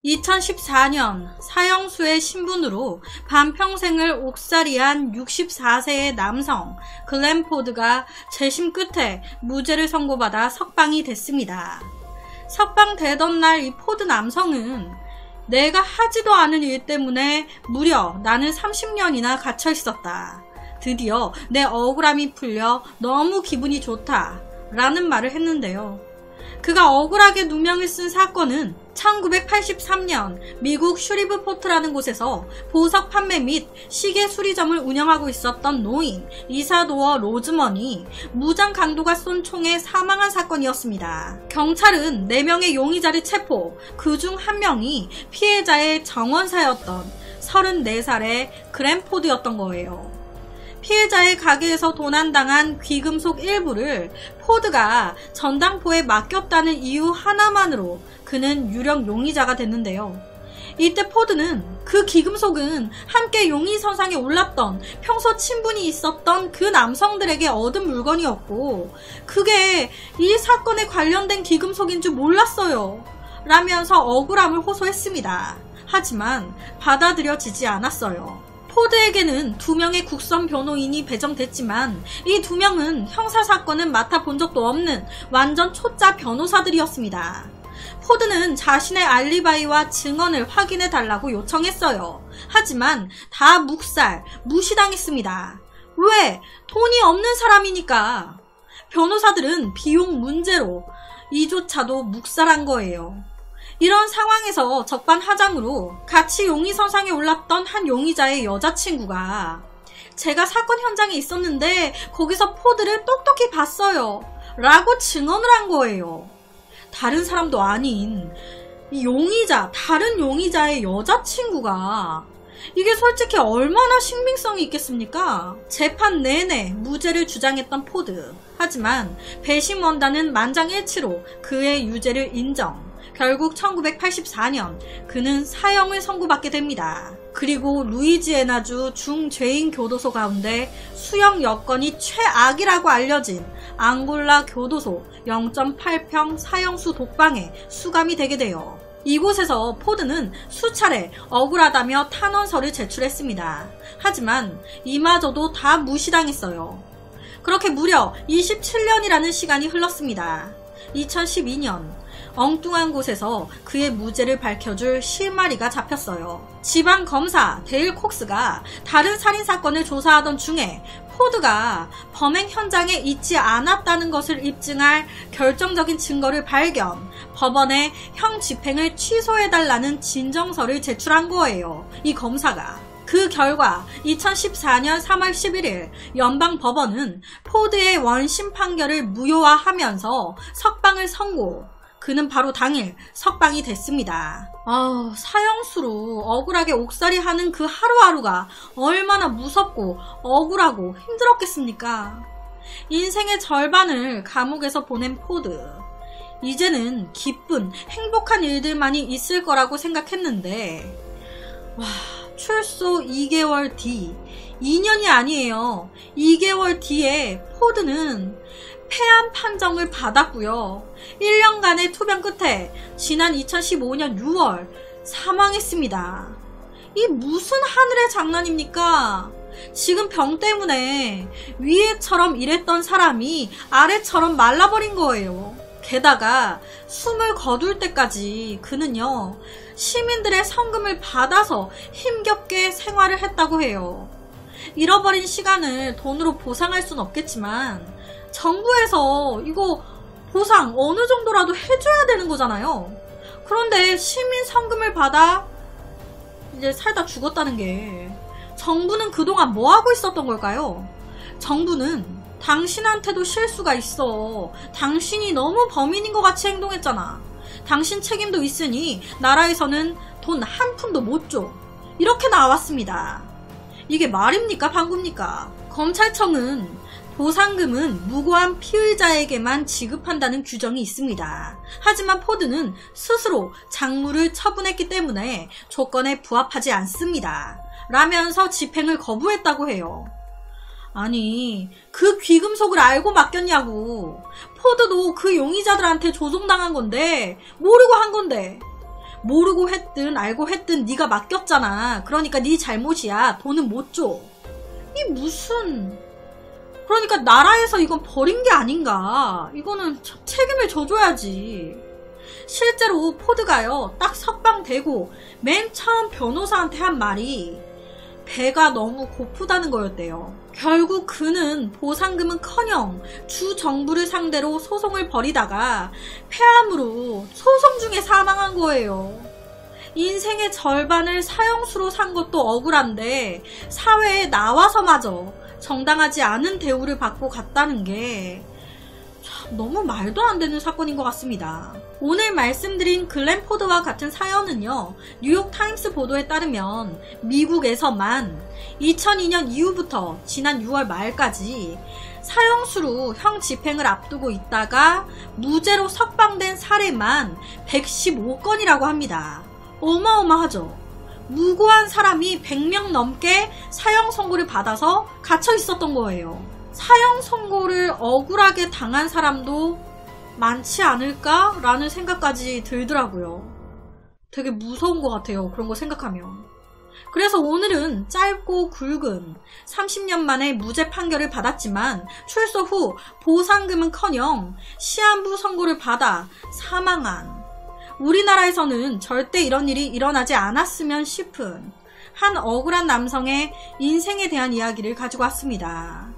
2014년 사형수의 신분으로 반평생을 옥살이한 64세의 남성 글렌 포드가 재심 끝에 무죄를 선고받아 석방이 됐습니다. 석방되던 날 이 포드 남성은 내가 하지도 않은 일 때문에 무려 나는 30년이나 갇혀 있었다. 드디어 내 억울함이 풀려 너무 기분이 좋다. 라는 말을 했는데요. 그가 억울하게 누명을 쓴 사건은 1983년 미국 슈리브포트라는 곳에서 보석 판매 및 시계 수리점을 운영하고 있었던 노인 이사도어 로즈먼이 무장 강도가 쏜 총에 사망한 사건이었습니다. 경찰은 4명의 용의자를 체포, 그중 1명이 피해자의 정원사였던 34살의 글렌 포드였던 거예요. 피해자의 가게에서 도난당한 귀금속 일부를 포드가 전당포에 맡겼다는 이유 하나만으로 그는 유력 용의자가 됐는데요. 이때 포드는 그 귀금속은 함께 용의선상에 올랐던 평소 친분이 있었던 그 남성들에게 얻은 물건이었고 그게 이 사건에 관련된 귀금속인 줄 몰랐어요. 라면서 억울함을 호소했습니다. 하지만 받아들여지지 않았어요. 포드에게는 2명의 국선 변호인이 배정됐지만 이 2명은 형사사건은 맡아본 적도 없는 완전 초짜 변호사들이었습니다. 포드는 자신의 알리바이와 증언을 확인해달라고 요청했어요. 하지만 다 묵살, 무시당했습니다. 왜? 돈이 없는 사람이니까. 변호사들은 비용 문제로 이조차도 묵살한 거예요. 이런 상황에서 적반하장으로 같이 용의선상에 올랐던 한 용의자의 여자친구가 제가 사건 현장에 있었는데 거기서 포드를 똑똑히 봤어요. 라고 증언을 한 거예요. 다른 사람도 아닌 이 용의자, 다른 용의자의 여자친구가 이게 솔직히 얼마나 신빙성이 있겠습니까? 재판 내내 무죄를 주장했던 포드. 하지만 배심원단은 만장일치로 그의 유죄를 인정. 결국 1984년 그는 사형을 선고받게 됩니다. 그리고 루이지애나주 중죄인 교도소 가운데 수용 여건이 최악이라고 알려진 앙골라 교도소 0.8평 사형수 독방에 수감이 되게 돼요. 이곳에서 포드는 수차례 억울하다며 탄원서를 제출했습니다. 하지만 이마저도 다 무시당했어요. 그렇게 무려 27년이라는 시간이 흘렀습니다. 2012년 엉뚱한 곳에서 그의 무죄를 밝혀줄 실마리가 잡혔어요. 지방검사 데일 콕스가 다른 살인사건을 조사하던 중에 포드가 범행 현장에 있지 않았다는 것을 입증할 결정적인 증거를 발견, 법원에 형 집행을 취소해달라는 진정서를 제출한 거예요. 이 검사가. 그 결과 2014년 3월 11일 연방법원은 포드의 원심 판결을 무효화하면서 석방을 선고. 그는 바로 당일 석방이 됐습니다. 사형수로 억울하게 옥살이하는 그 하루하루가 얼마나 무섭고 억울하고 힘들었겠습니까? 인생의 절반을 감옥에서 보낸 포드. 이제는 기쁜 행복한 일들만이 있을 거라고 생각했는데 출소 2개월 뒤, 2년이 아니에요. 2개월 뒤에 포드는 패한 판정을 받았고요. 1년간의 투병 끝에 지난 2015년 6월 사망했습니다. 이 무슨 하늘의 장난입니까? 지금 병 때문에 위에처럼 일했던 사람이 아래처럼 말라버린 거예요. 게다가 숨을 거둘 때까지 그는요, 시민들의 성금을 받아서 힘겹게 생활을 했다고 해요. 잃어버린 시간을 돈으로 보상할 순 없겠지만 정부에서 이거 보상 어느 정도라도 해줘야 되는 거잖아요. 그런데 시민 성금을 받아 이제 살다 죽었다는 게 정부는 그동안 뭐 하고 있었던 걸까요? 정부는 당신한테도 실수가 있어. 당신이 너무 범인인 것 같이 행동했잖아. 당신 책임도 있으니 나라에서는 돈 한 푼도 못 줘. 이렇게 나왔습니다. 이게 말입니까? 방구입니까? 검찰청은 보상금은 무고한 피의자에게만 지급한다는 규정이 있습니다. 하지만 포드는 스스로 작물을 처분했기 때문에 조건에 부합하지 않습니다. 라면서 집행을 거부했다고 해요. 아니, 그 귀금속을 알고 맡겼냐고. 포드도 그 용의자들한테 조종당한 건데, 모르고 한 건데. 모르고 했든 알고 했든 네가 맡겼잖아. 그러니까 네 잘못이야. 돈은 못 줘. 이 무슨... 그러니까 나라에서 이건 버린 게 아닌가. 이거는 책임을 져줘야지. 실제로 포드가요, 딱 석방되고 맨 처음 변호사한테 한 말이 배가 너무 고프다는 거였대요. 결국 그는 보상금은커녕 주 정부를 상대로 소송을 벌이다가 폐암으로 소송 중에 사망한 거예요. 인생의 절반을 사형수로 산 것도 억울한데 사회에 나와서마저 정당하지 않은 대우를 받고 갔다는 게 참 너무 말도 안 되는 사건인 것 같습니다. 오늘 말씀드린 글렌 포드와 같은 사연은요, 뉴욕타임스 보도에 따르면 미국에서만 2002년 이후부터 지난 6월 말까지 사형수로 형 집행을 앞두고 있다가 무죄로 석방된 사례만 115건이라고 합니다. 어마어마하죠. 무고한 사람이 100명 넘게 사형 선고를 받아서 갇혀 있었던 거예요. 사형 선고를 억울하게 당한 사람도 많지 않을까라는 생각까지 들더라고요. 되게 무서운 것 같아요. 그런 거 생각하면. 그래서 오늘은 짧고 굵은 30년 만에 무죄 판결을 받았지만 출소 후 보상금은커녕 시한부 선고를 받아 사망한, 우리나라에서는 절대 이런 일이 일어나지 않았으면 싶은 한 억울한 남성의 인생에 대한 이야기를 가지고 왔습니다.